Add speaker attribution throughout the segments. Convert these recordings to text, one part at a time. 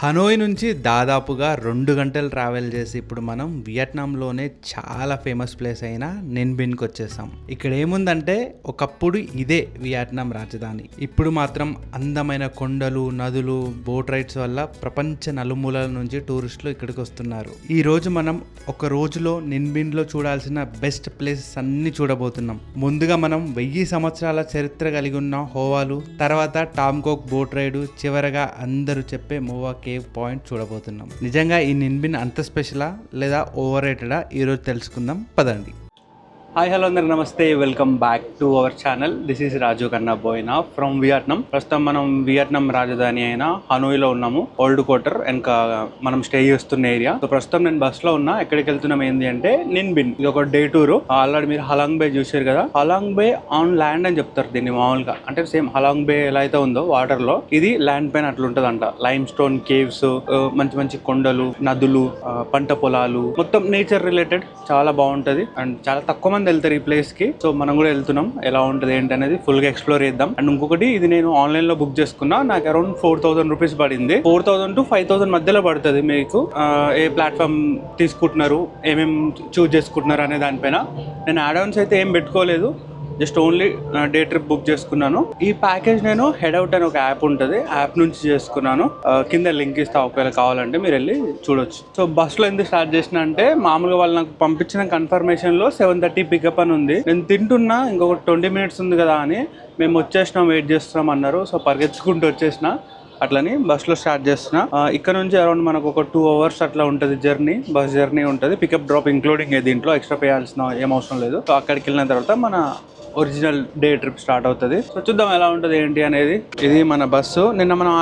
Speaker 1: Hanoi నుంచి దాదాపుగా 2 గంటలు ట్రావెల్ చేసి ఇప్పుడు మనం వియట్నాంలోనే చాలా ఫేమస్ ప్లేస్ అయిన నిన్బిన్కి వచ్చేసాం. ఇక్కడ ఏముందంటే ఒకప్పుడు ఇదే వియట్నాం రాజధాని. ఇప్పుడు మాత్రం అందమైన కొండలు, నదులు, బోట్ రైడ్స్ వల్ల ప్రపంచ నలుమూలల నుంచి టూరిస్టులు ఇక్కడికి వస్తున్నారు. ఈ రోజు మనం ఒక రోజులో నిన్బిన్లో చూడాల్సిన బెస్ట్ ప్లేసెస్ అన్ని చూడబోతున్నాం. ముందుగా మనం 1000 సంవత్సరాల చరిత్ర కలిగి ఉన్న హోవాలు, తర్వాత టామ్కోక్ బోట్ రైడ్, చివరగా అందరూ చెప్పే మోవా కేవ్ పాయింట్ చూడబోతున్నాం. నిజంగా ఈ నిన్బిన్ అంత స్పెషలా లేదా ఓవర్ రేటెడా ఈరోజు తెలుసుకుందాం పదండి. హాయ్ హలో అందరికి namaste, welcome back to our channel. This is Raju Kanna Boina from Vietnam. ప్రస్తుతం మనం వియట్నాం రాజధాని అయిన హనోయ్లో ఉన్నాము. ఓల్డ్ క్వార్టర్ ఇంకా మనం స్టే చేస్తున్న ఏరియా. సో ప్రస్తుతం నేను బస్ లో ఉన్నా. ఎక్కడికి వెళ్తున్నాం ఏంటి అంటే నిన్బిన్. ఇది ఒక డే టూర్. ఆల్రెడీ మీరు హలాంగ్ బే చూసారు కదా. హలాంగ్ బే ఆన్ ల్యాండ్ అని చెప్తారు దీన్ని మామూలుగా. అంటే సేమ్ హలాంగ్ బే ఎలా అయితే ఉందో వాటర్ లో, ఇది ల్యాండ్ పైన అట్లా ఉంటదంట. లైమ్ స్టోన్ కేవ్స్, మంచి మంచి కొండలు, నదులు, పంట పొలాలు, మొత్తం నేచర్ రిలేటెడ్ చాలా బాగుంటది. అండ్ చాలా తక్కువ మంది వెళ్తారు ఈ ప్లేస్ కి. సో మనం కూడా వెళ్తున్నాం. ఎలా ఉంటది ఏంటి అనేది ఫుల్ గా ఎక్స్ప్లోర్ చేద్దాం. అండ్ ఇంకొకటి, ఇది నేను ఆన్లైన్ లో బుక్ చేసుకున్నా. నాకు అరౌండ్ 4000 రూపీస్ పడింది. 4000 to 5000 మధ్యలో పడుతుంది మీకు. ఏ ప్లాట్ఫామ్ తీసుకుంటున్నారు, ఏమేమి చూస్ చేసుకుంటున్నారు అనే దానిపైన. నేను యాడ్ ఆన్స్ అయితే ఏం పెట్టుకోలేదు, just only day trip book చేసుకున్నాను. ఈ ప్యాకేజ్ నేను హెడ్ అవుట్ అని ఒక యాప్ ఉంటుంది, యాప్ నుంచి చేసుకున్నాను. కింద లింక్ ఇస్తా, ఒకవేళ కావాలంటే మీరు వెళ్ళి చూడొచ్చు. సో బస్ లో ఎందుకు స్టార్ట్ చేసిన అంటే, మామూలుగా వాళ్ళు నాకు పంపించిన కన్ఫర్మేషన్ లో 7:30 పికప్ అని ఉంది. నేను తింటున్నా, ఇంకొక 20 minutes ఉంది కదా అని మేము వచ్చేసినాం, వెయిట్ చేస్తున్నాం అన్నారు. సో పరిగెత్తుకుంటూ వచ్చేసిన. అట్లని బస్సులో స్టార్ట్ చేస్తున్నా. ఇక్కడ నుంచి అరౌండ్ మనకు ఒక 2 hours అట్లా ఉంటుంది జర్నీ. బస్ జర్నీ ఉంటుంది, పికప్ డ్రాప్ ఇంక్లూడింగ్. దీంట్లో ఎక్స్ట్రా పే చేయాల్సిన ఏం అవసరం లేదు. సో అక్కడికి వెళ్ళిన తర్వాత మన ఒరిజినల్ డే ట్రిప్ స్టార్ట్ అవుతుంది. సో చూద్దాం ఎలా ఉంటుంది ఏంటి అనేది. ఇది మన బస్సు. నిన్న మనం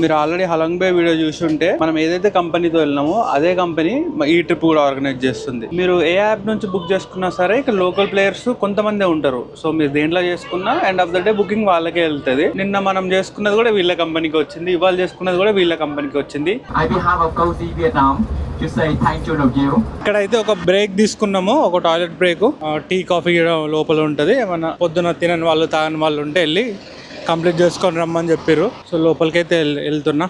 Speaker 1: మీరు ఆల్రెడీ హలాంగ్ బే వీడియో చూసి ఉంటే, మనం ఏదైతే కంపెనీతో వెళ్ళినామో అదే కంపెనీ ఈ ట్రిప్ కూడా ఆర్గనైజ్ చేస్తుంది. మీరు ఏ యాప్ నుంచి బుక్ చేసుకున్నా సరే, ఇక్కడ లోకల్ ప్లేయర్స్ కొంతమందే ఉంటారు. సో మీరు దేంట్లో చేసుకున్నా end of the day booking వాళ్ళకే వెళ్తుంది. నిన్న మనం చేసుకున్నది కూడా వీళ్ళ కంపెనీకి వచ్చింది, ఇవాళ చేసుకున్నది కూడా వీళ్ళ కంపెనీకి వచ్చింది. ఇక్కడైతే ఒక బ్రేక్ తీసుకున్నాము, ఒక టాయిలెట్ బ్రేక్. టీ కాఫీ లోపల ఉంటుంది. ఏమన్నా పొద్దున తినని వాళ్ళు, తాగని వాళ్ళు ఉంటే వెళ్ళి కంప్లీట్ చేసుకొని రమ్మని చెప్పారు. సో లోపలికైతే వెళ్తున్నా.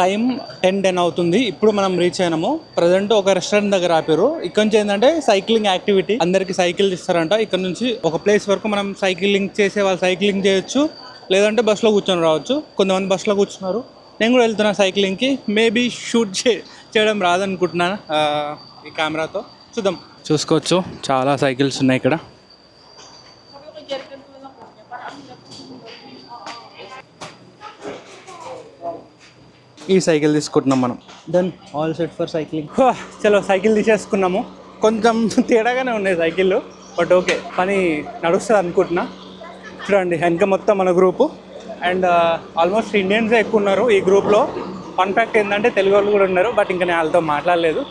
Speaker 1: టైం 10:10 అవుతుంది. ఇప్పుడు మనం రీచ్ అయినాము. ప్రజెంట్ ఒక రెస్టారెంట్ దగ్గర ఆపారు. ఇక్కడ నుంచి ఏంటంటే సైక్లింగ్ యాక్టివిటీ, అందరికి సైకిల్ ఇస్తారంట. ఇక్కడ నుంచి ఒక ప్లేస్ వరకు మనం సైక్లింగ్ చేసే వాళ్ళు సైక్లింగ్ చేయొచ్చు, లేదంటే బస్సులో కూర్చొని రావచ్చు. కొంతమంది బస్సులో కూర్చున్నారు. నేను కూడా వెళ్తున్నా సైక్లింగ్కి. మేబీ షూట్ చేయడం రాదనుకుంటున్నాను ఈ కెమెరాతో. చూద్దాం. చూసుకోవచ్చు, చాలా సైకిల్స్ ఉన్నాయి ఇక్కడ. ఈ సైకిల్ తీసుకుంటున్నాం మనం. Then all set for cycling. చలో సైకిల్ తీసేసుకున్నాము. కొంచెం తేడాగానే ఉన్నాయి సైకిళ్ళు, బట్ ఓకే, పని నడుస్తుంది అనుకుంటున్నా. చూడండి వెనక మొత్తం మన గ్రూపు. అండ్ ఆల్మోస్ట్ ఇండియన్సే ఎక్కువ ఉన్నారు ఈ గ్రూప్లో. ఫన్ ఫ్యాక్ట్ ఏంటంటే తెలుగు వాళ్ళు కూడా ఉన్నారు, బట్ ఇంకా నేను వాళ్ళతో మాట్లాడలేదు.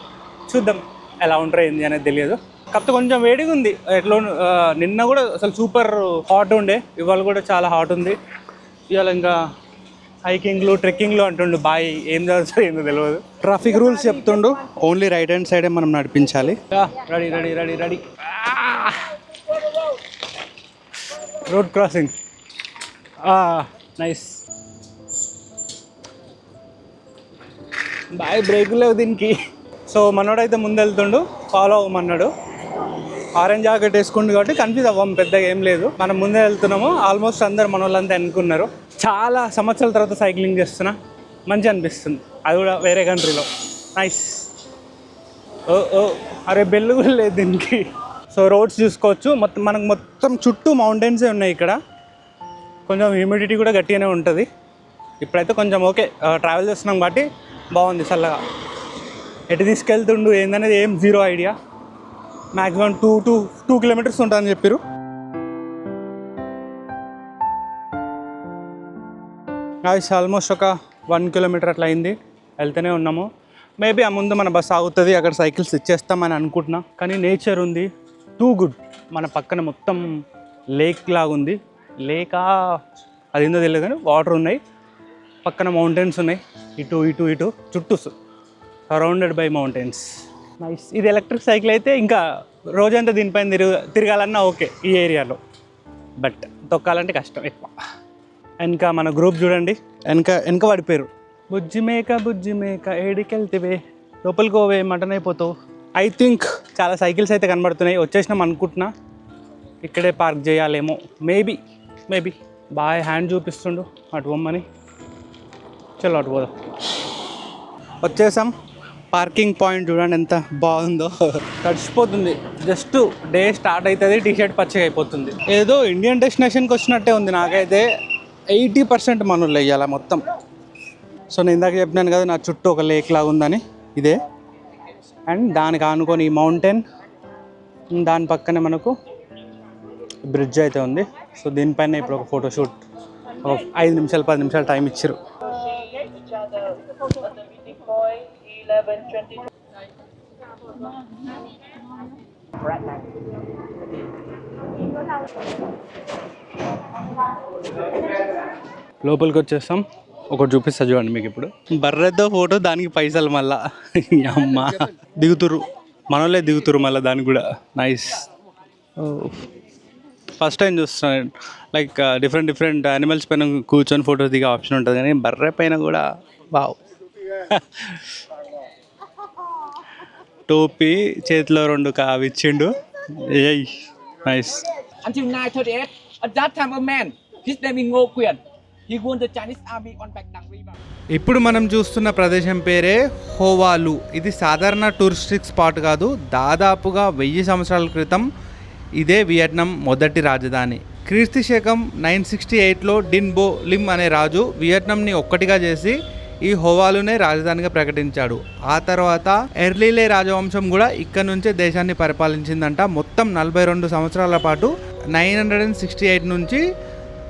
Speaker 1: చూద్దాం ఎలా ఉంటారో ఏంది అనేది తెలియదు. కాకపోతే కొంచెం వేడిగా ఉంది. ఎట్లా నిన్న కూడా అసలు సూపర్ హాట్ ఉండే, ఇవాళ కూడా చాలా హాట్ ఉంది. ఇవాళ ఇంకా హైకింగ్లు, ట్రెక్కింగ్లు అంటుండు. బాయ్ ఏం జరుగుతుందో ఏందో తెలియదు. ట్రాఫిక్ రూల్స్ చెప్తుండు, ఓన్లీ రైట్ హ్యాండ్ సైడే మనం నడిపించాలి. Ready ready ready ready. Road crossing. Nice. Boy బ్రేకులు లేవు దీనికి. సో మనోడైతే ముందు వెళ్తుండు, ఫాలో అవ్వమన్నాడు. ఆరెంజ్ జాకెట్ వేసుకుండు కాబట్టి కన్ఫ్యూజ్ అవ్వం, పెద్దగా ఏం లేదు. మనం ముందే వెళ్తున్నాము. ఆల్మోస్ట్ అందరు మన వాళ్ళంతా అనుకున్నారు. చాలా సంవత్సరాల తర్వాత సైక్లింగ్ చేస్తున్నా, మంచిగా అనిపిస్తుంది. అది కూడా వేరే కంట్రీలో. నైస్. ఓ అరే బెల్లు కూడా లేదు దీనికి. సో రోడ్స్ చూసుకోవచ్చు. మనకు మొత్తం చుట్టూ మౌంటైన్సే ఉన్నాయి ఇక్కడ. కొంచెం హ్యూమిడిటీ కూడా గట్టిగానే ఉంటుంది. ఇప్పుడైతే కొంచెం ఓకే, ట్రావెల్ చేస్తున్నాం కాబట్టి బాగుంది చల్లగా. ఎటు తీసుకెళ్తుండు ఏందనేది ఏం జీరో ఐడియా. మ్యాక్సిమం 2 kilometers ఉంటుందని చెప్పారు. ఆల్మోస్ట్ ఒక 1 kilometer అట్లా అయింది. వెళ్తూనే ఉన్నాము. మేబీ ఆ ముందు మన బస్ ఆగుతుంది, అక్కడ సైకిల్స్ ఇచ్చేస్తామని అనుకుంటున్నా. కానీ నేచర్ ఉంది, టూ గుడ్. మన పక్కన మొత్తం లేక్ లాగుంది. లేకా అది ఏందో తెలియదు కానీ వాటర్ ఉన్నాయి. పక్కన మౌంటైన్స్ ఉన్నాయి, ఇటు ఇటు ఇటు చుట్టూ సరౌండెడ్ బై మౌంటైన్స్. నైస్. ఇది ఎలక్ట్రిక్ సైకిల్ అయితే ఇంకా రోజంతా దీనిపైన తిరగాలన్నా ఓకే ఈ ఏరియాలో. బట్ తొక్కాలంటే కష్టం ఎక్కువ.
Speaker 2: వెనక మన గ్రూప్ చూడండి, వెనక పడిపోయారు. బుజ్జి మేక ఏడికెళ్తివే, లోపలికి పోవే మటన్ అయిపోతావు. ఐ థింక్ చాలా సైకిల్స్ అయితే కనబడుతున్నాయి. వచ్చేసినాం అనుకుంటున్నా, ఇక్కడే పార్క్ చేయాలేమో. మేబీ బాగా హ్యాండ్ చూపిస్తుండు అటు బొమ్మని. చలో అటు పోదాం. వచ్చేసాం. పార్కింగ్ పాయింట్ చూడండి ఎంత బాగుందో. తడిచిపోతుంది. జస్ట్ డే స్టార్ట్ అవుతుంది, టీషర్ట్ పచ్చిగా అయిపోతుంది. ఏదో ఇండియన్ డెస్టినేషన్కి వచ్చినట్టే ఉంది నాకైతే. 80% మనోళ్ళు వేయాల మొత్తం. సో నేను ఇందాక చెప్పినాను కదా, నా చుట్టూ ఒక లేక్ లాగా ఉందని. ఇదే. అండ్ దానికి ఆనుకొని ఈ మౌంటైన్, దాని పక్కనే మనకు బ్రిడ్జ్ అయితే ఉంది. సో దీనిపైన ఇప్పుడు ఒక ఫోటోషూట్ 5 నిమిషాలు 10 నిమిషాలు టైం ఇచ్చారు. లోపలికి వచ్చేస్తాం. ఒకటి చూపిస్తా చూడండి మీకు. ఇప్పుడు బర్రెతో ఫోటో, దానికి పైసలు మళ్ళా. అమ్మ దిగుతురు, మనోళ్ళే దిగుతురు మళ్ళీ దానికి కూడా. నైస్. ఫస్ట్ టైం చూస్తున్నాను లైక్ డిఫరెంట్ యానిమల్స్ పైన కూర్చొని ఫోటో దిగే ఆప్షన్ ఉంటుంది, కానీ బర్రె పైన కూడా వావ్. టోపీ, చేతిలో 2 అవి ఇచ్చిండు. ఏయ్ nice.
Speaker 3: Until 9:38, at that time a man, his name is Ngo Quyền. He won the Chinese army on Bac Nang River.
Speaker 1: ఇప్పుడు మనం చూస్తున్న ప్రదేశం పేరే హోవాలు. ఇది సాధారణ టూరిస్టిక్ స్పాట్ కాదు. దాదాపుగా 1000 సంవత్సరాల క్రితం ఇదే వియట్నాం మొదటి రాజధాని. క్రీస్తు శకం 968లో డిన్ బో లిమ్ అనే రాజు వియట్నాంని ఒక్కటిగా చేసి ఈ హోవాలునే రాజధానిగా ప్రకటించాడు. ఆ తర్వాత ఎర్లీలే రాజవంశం కూడా ఇక్కడ నుంచే దేశాన్ని పరిపాలించిందంట. మొత్తం 42 సంవత్సరాల పాటు 968 నుంచి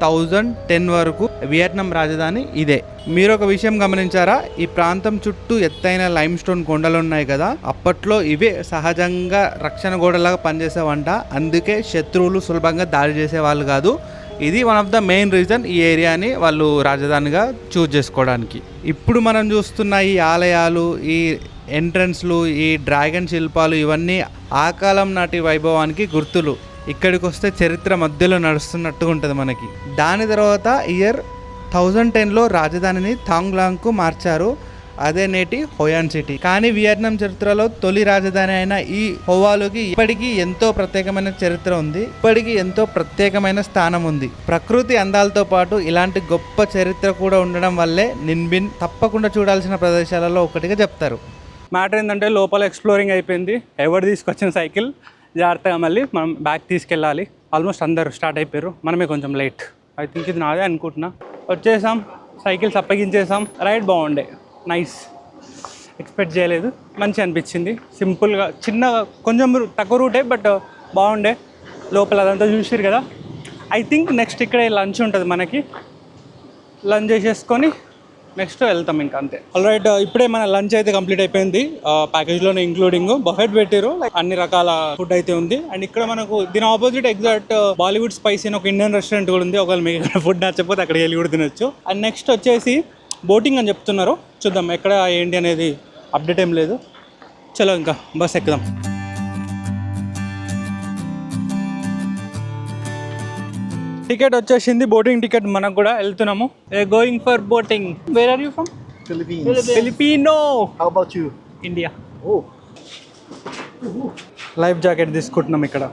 Speaker 1: 1010 వరకు వియట్నాం రాజధాని ఇదే. మీరు ఒక విషయం గమనించారా? ఈ ప్రాంతం చుట్టూ ఎత్తైన లైమ్ స్టోన్ కొండలు ఉన్నాయి కదా, అప్పట్లో ఇవే సహజంగా రక్షణ గోడలాగా పనిచేసేవంట. అందుకే శత్రువులు సులభంగా దాడి చేసేవాళ్ళు కాదు. ఇది one of the main reason ఈ ఏరియాని వాళ్ళు రాజధానిగా చూజ్ చేసుకోవడానికి. ఇప్పుడు మనం చూస్తున్న ఈ ఆలయాలు, ఈ ఎంట్రన్స్లు, ఈ డ్రాగన్ శిల్పాలు, ఇవన్నీ ఆ కాలం నాటి వైభవానికి గుర్తులు. ఇక్కడికి వస్తే చరిత్ర మధ్యలో నడుస్తున్నట్టుగా ఉంటుంది మనకి. దాని తర్వాత ఇయర్ 1010లో రాజధానిని థాంగ్లాంగ్కు మార్చారు. అదే నేటి హోయాన్ సిటీ. కానీ వియట్నాం చరిత్రలో తొలి రాజధాని అయిన ఈ హోవాలుకి ఇప్పటికీ ఎంతో ప్రత్యేకమైన చరిత్ర ఉంది. ఇప్పటికీ ఎంతో ప్రత్యేకమైన స్థానం ఉంది. ప్రకృతి అందాలతో పాటు ఇలాంటి గొప్ప చరిత్ర కూడా ఉండడం వల్లే నిన్బిన్ తప్పకుండా చూడాల్సిన ప్రదేశాలలో ఒకటిగా చెప్తారు.
Speaker 2: మ్యాటర్ ఏంటంటే లోపల ఎక్స్ప్లోరింగ్ అయిపోయింది. ఎవరు తీసుకొచ్చిన సైకిల్ జాగ్రత్తగా మళ్ళీ మనం బ్యాక్ తీసుకెళ్ళాలి. ఆల్మోస్ట్ అందరు స్టార్ట్ అయిపోయారు, మనమే కొంచెం లేట్. ఐ థింక్ ఇది నాదే అనుకుంటున్నా. వచ్చేసాం, సైకిల్స్ అప్పగించేసాం. రైడ్ బాగుండే, నైస్. ఎక్స్పెక్ట్ చేయలేదు, మంచి అనిపించింది. సింపుల్గా చిన్నగా కొంచెం తక్కువ రూటే, బట్ బాగుండే. లోపల అదంతా చూసారు కదా. ఐ థింక్ నెక్స్ట్ ఇక్కడే లంచ్ ఉంటుంది మనకి. లంచ్ చేసేసుకొని నెక్స్ట్ వెళ్తాం ఇంకా, అంతే. ఆల్రైట్, ఇప్పుడే మన లంచ్ అయితే కంప్లీట్ అయిపోయింది. ప్యాకేజ్లోనే ఇంక్లూడింగ్ బఫెట్ పెట్టారు, లైక్ అన్ని రకాల ఫుడ్ అయితే ఉంది. అండ్ ఇక్కడ మనకు దీని ఆపోజిట్ ఎగ్జాక్ట్ బాలీవుడ్ స్పైసీ అని ఒక ఇండియన్ రెస్టారెంట్ కూడా ఉంది. ఒకవేళ మీకు ఇక్కడ ఫుడ్ నచ్చకపోతే అక్కడికి వెళ్ళి కూడా తినొచ్చు. అండ్ నెక్స్ట్ వచ్చేసి బోటింగ్ అని చెప్తున్నారు, చూద్దాం ఎక్కడ ఏంటి అనేది అప్డేట్ ఏం లేదు. చలో ఇంకా బస్ ఎక్కుదాం. టికెట్ వచ్చేసింది, బోటింగ్ టికెట్ మనకు కూడా. వెళ్తున్నాము, going for boating. Where are you from? Filipino.
Speaker 4: How about you?
Speaker 2: India.
Speaker 4: Oh.
Speaker 2: Life jacket తీసుకుంటున్నాం ఇక్కడ.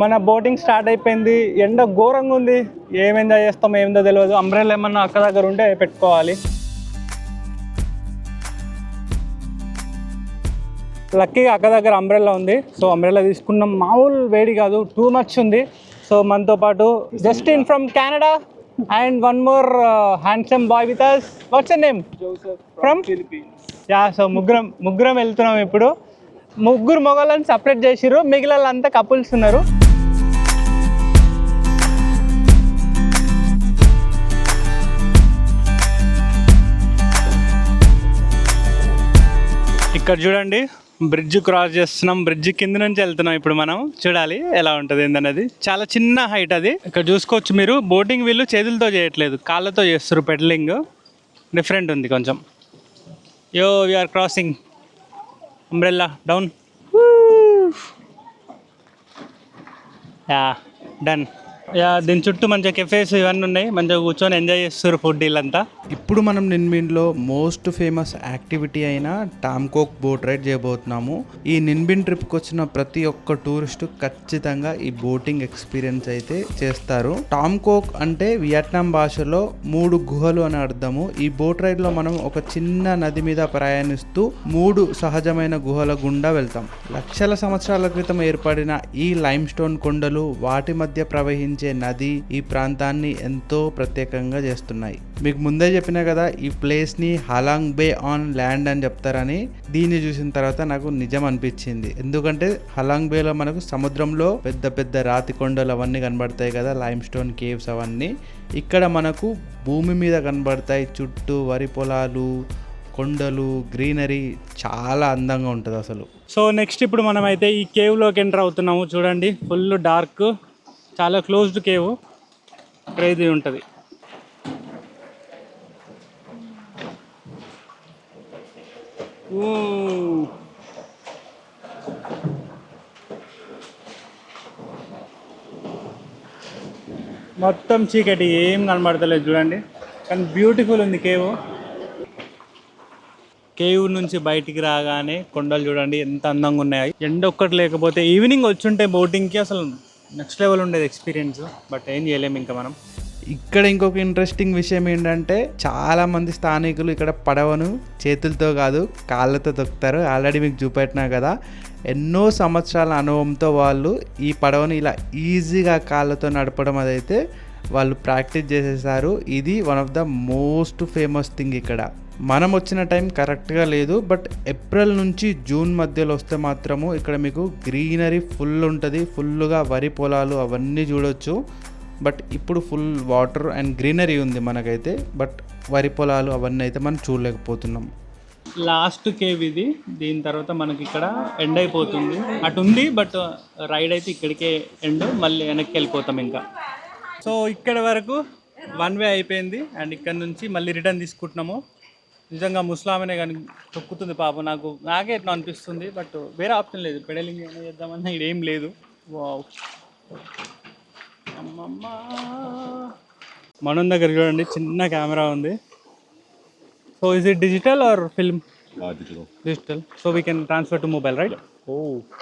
Speaker 2: మన బోటింగ్ స్టార్ట్ అయిపోయింది. ఎండ ఘోరంగా ఉంది. ఏం ఎంజాయ్ చేస్తాం ఏందో తెలియదు. అంబ్రెల్లా ఏమన్నా అక్క దగ్గర ఉంటే పెట్టుకోవాలి. లక్కీగా అక్క దగ్గర అంబ్రెల్లా ఉంది, సో అంబ్రెల్లా తీసుకున్నాం. మామూలు వేడి కాదు, టూ మచ్ ఉంది. సో మనతో పాటు Justin from Canada and one more handsome boy with us. What's your name? Joseph from Philippines. Yeah, so ముగ్గురం వెళ్తున్నాం ఇప్పుడు. ముగ్గురు మొగలను సపరేట్ చేసిర్రు, మిగిలిన అంతా కపుల్స్ ఉన్నారు. ఇక్కడ చూడండి, బ్రిడ్జ్ క్రాస్ చేస్తున్నాం. బ్రిడ్జ్ కింద నుంచి వెళ్తున్నాం ఇప్పుడు మనం. చూడాలి ఎలా ఉంటుంది ఏందనేది. చాలా చిన్న హైట్ అది. ఇక్కడ చూసుకోవచ్చు మీరు. బోటింగ్ వీళ్ళు చేతులతో చేయట్లేదు, కాళ్ళతో చేస్తారు. పెడలింగ్ డిఫరెంట్ ఉంది కొంచెం. Yo we are crossing. Umbrella down. Yeah done. Yeah దీని చుట్టూ మంచిగా కెఫేస్ ఇవన్నీ ఉన్నాయి, మంచిగా కూర్చొని ఎంజాయ్ చేస్తారు ఫుడ్ వీళ్ళంతా.
Speaker 1: ఇప్పుడు మనం నిన్బిన్లో మోస్ట్ ఫేమస్ యాక్టివిటీ అయిన టామ్కోక్ బోట్ రైడ్ చేయబోతున్నాము. ఈ నిన్బిన్ ట్రిప్కి వచ్చిన ప్రతి ఒక్క టూరిస్టు ఖచ్చితంగా ఈ బోటింగ్ ఎక్స్పీరియన్స్ అయితే చేస్తారు. టామ్కోక్ అంటే వియట్నాం భాషలో 3 గుహలు అని అర్థము. ఈ బోట్ రైడ్లో మనం ఒక చిన్న నది మీద ప్రయాణిస్తూ 3 సహజమైన గుహల గుండా వెళ్తాం. లక్షల సంవత్సరాల క్రితం ఏర్పడిన ఈ లైమ్ స్టోన్ కొండలు, వాటి మధ్య ప్రవహించే నది ఈ ప్రాంతాన్ని ఎంతో ప్రత్యేకంగా చేస్తున్నాయి. మీకు ముందే చెప్పినా కదా, ఈ ప్లేస్ని హలాంగ్ బే ఆన్ ల్యాండ్ అని చెప్తారని. దీన్ని చూసిన తర్వాత నాకు నిజం అనిపించింది. ఎందుకంటే హలాంగ్ బేలో మనకు సముద్రంలో పెద్ద పెద్ద రాతి కొండలు అవన్నీ కనబడతాయి కదా, లైమ్ స్టోన్ కేవ్స్ అవన్నీ. ఇక్కడ మనకు భూమి మీద కనబడతాయి. చుట్టూ వరి పొలాలు, కొండలు, గ్రీనరీ చాలా అందంగా ఉంటుంది అసలు.
Speaker 2: సో నెక్స్ట్ ఇప్పుడు మనం అయితే ఈ కేవ్లోకి ఎంటర్ అవుతున్నాము. చూడండి, ఫుల్ డార్క్, చాలా క్లోజ్డ్ కేవ్, క్రేజీ ఉంటుంది. మొత్తం చీకటి, ఏం కనబడతలేదు చూడండి, కానీ బ్యూటిఫుల్ ఉంది కేవ్. కేవ్ నుంచి బయటికి రాగానే కొండలు చూడండి ఎంత అందంగా ఉన్నాయి. ఎండ ఒక్కటి లేకపోతే ఈవినింగ్ వచ్చుంటే బోటింగ్కి అసలు నెక్స్ట్ లెవెల్ ఉండేది ఎక్స్పీరియన్స్. బట్ ఏం చేయలేము ఇంకా మనం.
Speaker 1: ఇక్కడ ఇంకొక ఇంట్రెస్టింగ్ విషయం ఏంటంటే, చాలా మంది స్థానికులు ఇక్కడ పడవను చేతులతో కాదు కాళ్ళతో తొక్కుతారు. ఆల్రెడీ మీకు చూపెట్టినా కదా, ఎన్నో సంవత్సరాల అనుభవంతో వాళ్ళు ఈ పడవను ఇలా ఈజీగా కాళ్ళతో నడపడం అదైతే వాళ్ళు ప్రాక్టీస్ చేసేసారు. ఇది one of the most famous thing ఇక్కడ. మనం వచ్చిన టైం కరెక్ట్గా లేదు, బట్ ఏప్రిల్ నుంచి జూన్ మధ్యలో వస్తే మాత్రము ఇక్కడ మీకు గ్రీనరీ ఫుల్ ఉంటుంది. ఫుల్గా వరి పొలాలు అవన్నీ చూడొచ్చు. బట్ ఇప్పుడు ఫుల్ వాటర్ అండ్ గ్రీనరీ ఉంది మనకైతే, బట్ వరి పొలాలు అవన్నీ అయితే మనం చూడలేకపోతున్నాం.
Speaker 2: లాస్ట్ కేవ్ ఇది. దీని తర్వాత మనకి ఇక్కడ ఎండ్ అయిపోతుంది. అటు ఉంది బట్ రైడ్ అయితే ఇక్కడికే ఎండ్, మళ్ళీ వెనక్కి వెళ్ళిపోతాం ఇంకా. సో ఇక్కడ వరకు 1 వే అయిపోయింది అండ్ ఇక్కడ నుంచి మళ్ళీ రిటర్న్ తీసుకుంటున్నాము. నిజంగా ముస్లామనే కానీ తొక్కుతుంది పాపం. నాకే ఎట్లా అనిపిస్తుంది, బట్ వేరే ఆప్షన్ లేదు. పెడలింగ్ ఏమైనా చేద్దామన్నా ఇక్కడ ఏం లేదు. వావ్, అమ్మమ్మ. మనం దగ్గర చూడండి చిన్న కెమెరా ఉంది. So is it digital or film? Digital. So we can transfer to mobile, right? Oh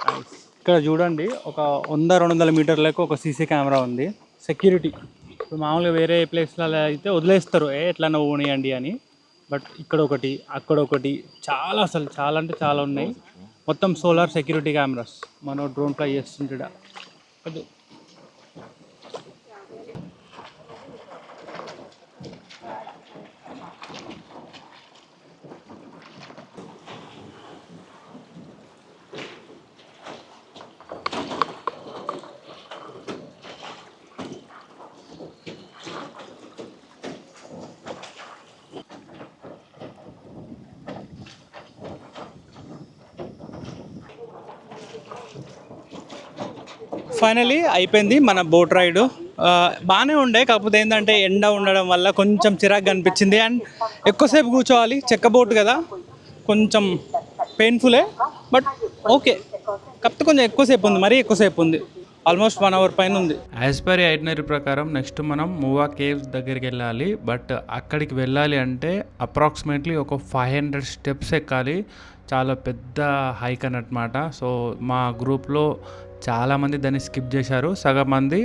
Speaker 2: nice. ఇక్కడ చూడండి ఒక 100-200 మీటర్లకు ఒక సీసీ కెమెరా ఉంది. సెక్యూరిటీ. ఇప్పుడు మామూలుగా వేరే ప్లేస్లలో అయితే వదిలేస్తారు, ఎట్లా పోనీయండి అని. బట్ ఇక్కడ ఒకటి, అక్కడ ఒకటి, చాలా అసలు చాలా అంటే చాలా ఉన్నాయి. మొత్తం సోలార్ సెక్యూరిటీ కెమెరాస్. మనం డ్రోన్ ఫ్లై చేస్తుంటాడా అది. ఫైనలీ అయిపోయింది మన బోట్ రైడ్. బాగానే ఉండే, కాకపోతే ఏంటంటే ఎండ ఉండడం వల్ల కొంచెం చిరాగ్గా అనిపించింది. అండ్ ఎక్కువసేపు కూర్చోవాలి, చెక్క బోట్ కదా, కొంచెం పెయిన్ఫుల్లే. బట్ ఓకే, కాకపోతే కొంచెం ఎక్కువసేపు ఉంది, మరీ ఎక్కువసేపు ఉంది. ఆల్మోస్ట్ 1 అవర్ పైన ఉంది.
Speaker 1: యాజ్ పర్ ఐటినరీ ప్రకారం నెక్స్ట్ మనం మూవా కేవ్స్ దగ్గరికి వెళ్ళాలి. బట్ అక్కడికి వెళ్ళాలి అంటే అప్రాక్సిమేట్లీ ఒక 500 స్టెప్స్ ఎక్కాలి. చాలా పెద్ద హైక్ అన్నమాట. సో మా గ్రూప్లో చాలామంది దాన్ని స్కిప్ చేశారు. సగం మంది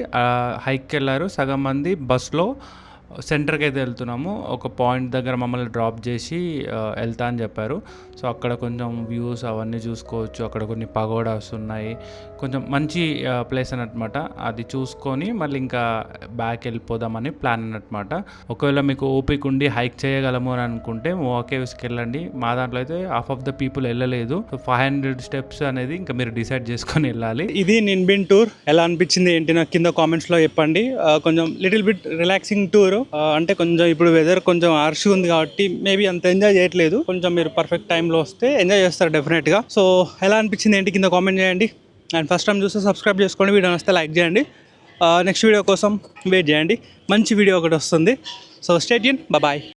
Speaker 1: హైక్కి వెళ్ళారు, సగం మంది బస్లో సెంటర్కి అయితే వెళ్తున్నాము. ఒక పాయింట్ దగ్గర మమ్మల్ని డ్రాప్ చేసి వెళ్తా అని చెప్పారు. సో అక్కడ కొంచెం వ్యూస్ అవన్నీ చూసుకోవచ్చు. అక్కడ కొన్ని పగోడాస్ ఉన్నాయి, కొంచెం మంచి ప్లేస్ అన్నమాట. అది చూసుకొని మళ్ళీ ఇంకా బ్యాక్ వెళ్ళిపోదామని ప్లాన్ అన్నమాట. ఒకవేళ మీకు ఓపిక ఉండి హైక్ చేయగలము అని అనుకుంటే మూవా కేవ్స్కి వెళ్ళండి. మా దాంట్లో అయితే హాఫ్ ఆఫ్ ద పీపుల్ వెళ్ళలేదు. 500 స్టెప్స్ అనేది ఇంకా మీరు డిసైడ్ చేసుకొని వెళ్ళాలి.
Speaker 2: ఇది నిన్బిన్ టూర్. ఎలా అనిపించింది ఏంటి నాకు కింద కామెంట్స్లో చెప్పండి. కొంచెం లిటిల్ బిట్ రిలాక్సింగ్ టూర్. అంటే కొంచెం ఇప్పుడు వెదర్ కొంచెం హార్ష్ ఉంది కాబట్టి మేబీ అంత ఎంజాయ్ చేయట్లేదు. కొంచెం మీరు పర్ఫెక్ట్ టైంలో వస్తే ఎంజాయ్ చేస్తారు డెఫినెట్గా. సో ఎలా అనిపించింది ఏంటి కింద కామెంట్ చేయండి. అండ్ ఫస్ట్ టైం చూస్తే సబ్స్క్రైబ్ చేసుకోండి. వీడియో వస్తే లైక్ చేయండి. నెక్స్ట్ వీడియో కోసం వెయిట్ చేయండి. మంచి వీడియో ఒకటి వస్తుంది. So stay tune. బాయ్.